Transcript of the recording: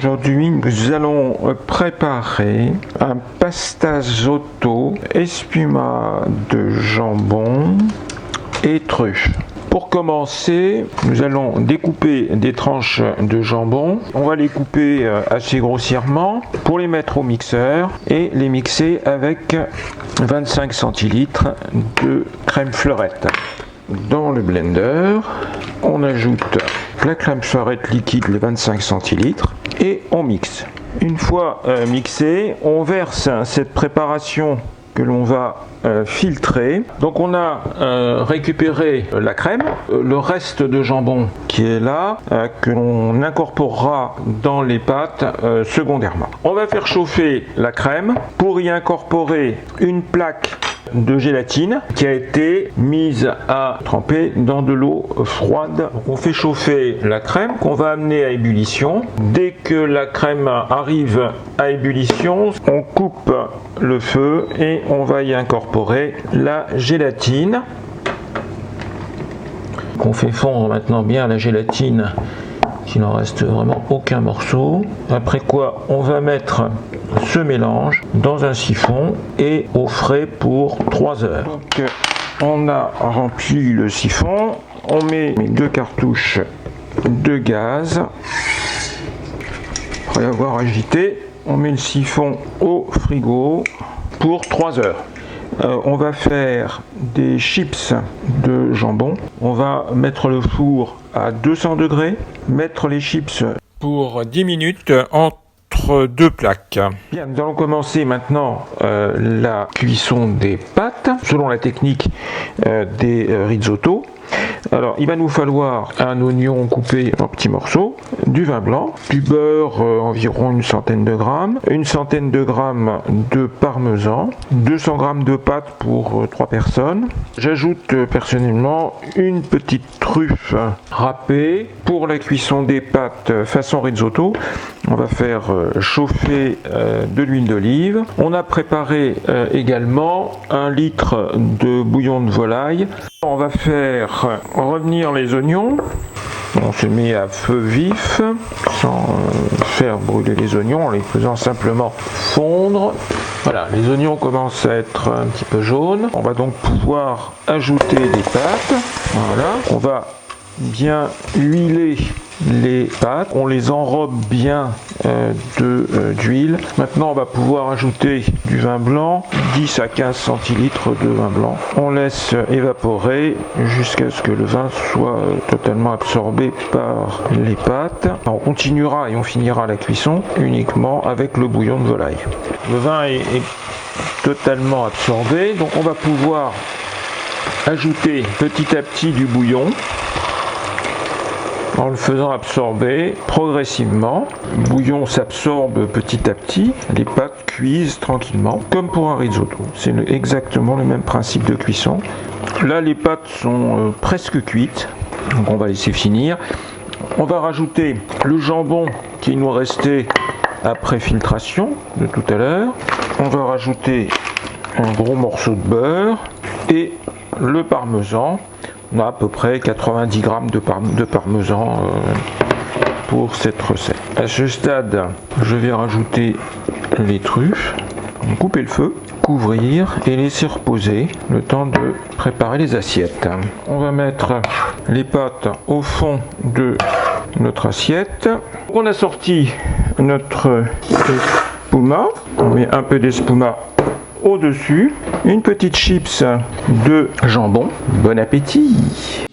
Aujourd'hui, nous allons préparer un pastasotto espuma de jambon et truffes. Pour commencer, nous allons découper des tranches de jambon. On va les couper assez grossièrement pour les mettre au mixeur et les mixer avec 25 centilitres de crème fleurette. Dans le blender, on ajoute la crème fleurette liquide, les 25 centilitres, et on mixe. Une fois mixé, on verse cette préparation que l'on va filtrer. Donc on a récupéré la crème, le reste de jambon qui est là, que l'on incorporera dans les pâtes secondairement. On va faire chauffer la crème pour y incorporer une plaque de gélatine qui a été mise à tremper dans de l'eau froide. Donc on fait chauffer la crème qu'on va amener à ébullition. Dès que la crème arrive à ébullition, on coupe le feu et on va y incorporer la gélatine. On fait fondre maintenant bien la gélatine, qu'il n'en reste vraiment aucun morceau. Après quoi, on va mettre ce mélange dans un siphon et au frais pour 3 heures. Donc, on a rempli le siphon, on met 2 cartouches de gaz. Après avoir agité, on met le siphon au frigo pour 3 heures. On va faire des chips de jambon. On va mettre le four à 200 degrés, mettre les chips pour 10 minutes entre 2 plaques. Bien, nous allons commencer maintenant la cuisson des pâtes selon la technique des risotto. Alors, il va nous falloir un oignon coupé en petits morceaux, du vin blanc, du beurre environ une centaine de grammes de parmesan, 200 grammes de pâte pour 3 personnes. J'ajoute personnellement une petite truffe râpée. Pour la cuisson des pâtes façon risotto, on va faire chauffer de l'huile d'olive. On a préparé également 1 litre de bouillon de volaille. On va faire revenir les oignons. On se met à feu vif sans faire brûler les oignons, en les faisant simplement fondre. Voilà, les oignons commencent à être un petit peu jaunes. On va donc pouvoir ajouter les pâtes. Voilà, on va bien huiler les pâtes, on les enrobe bien d'huile. Maintenant on va pouvoir ajouter du vin blanc, 10 à 15 centilitres de vin blanc. On laisse évaporer jusqu'à ce que le vin soit totalement absorbé par les pâtes. On continuera et on finira la cuisson uniquement avec le bouillon de volaille. Le vin est totalement absorbé, donc on va pouvoir ajouter petit à petit du bouillon en le faisant absorber progressivement. Le bouillon s'absorbe petit à petit, les pâtes cuisent tranquillement, comme pour un risotto. C'est exactement le même principe de cuisson. Là, les pâtes sont presque cuites, donc on va laisser finir. On va rajouter le jambon qui nous restait après filtration de tout à l'heure. On va rajouter un gros morceau de beurre et le parmesan. On a à peu près 90 grammes de parmesan pour cette recette. À ce stade, je vais rajouter les truffes, couper le feu, couvrir et laisser reposer le temps de préparer les assiettes. On va mettre les pâtes au fond de notre assiette. On a sorti notre espuma. On met un peu d'espuma au-dessus, une petite chips de jambon. Bon appétit!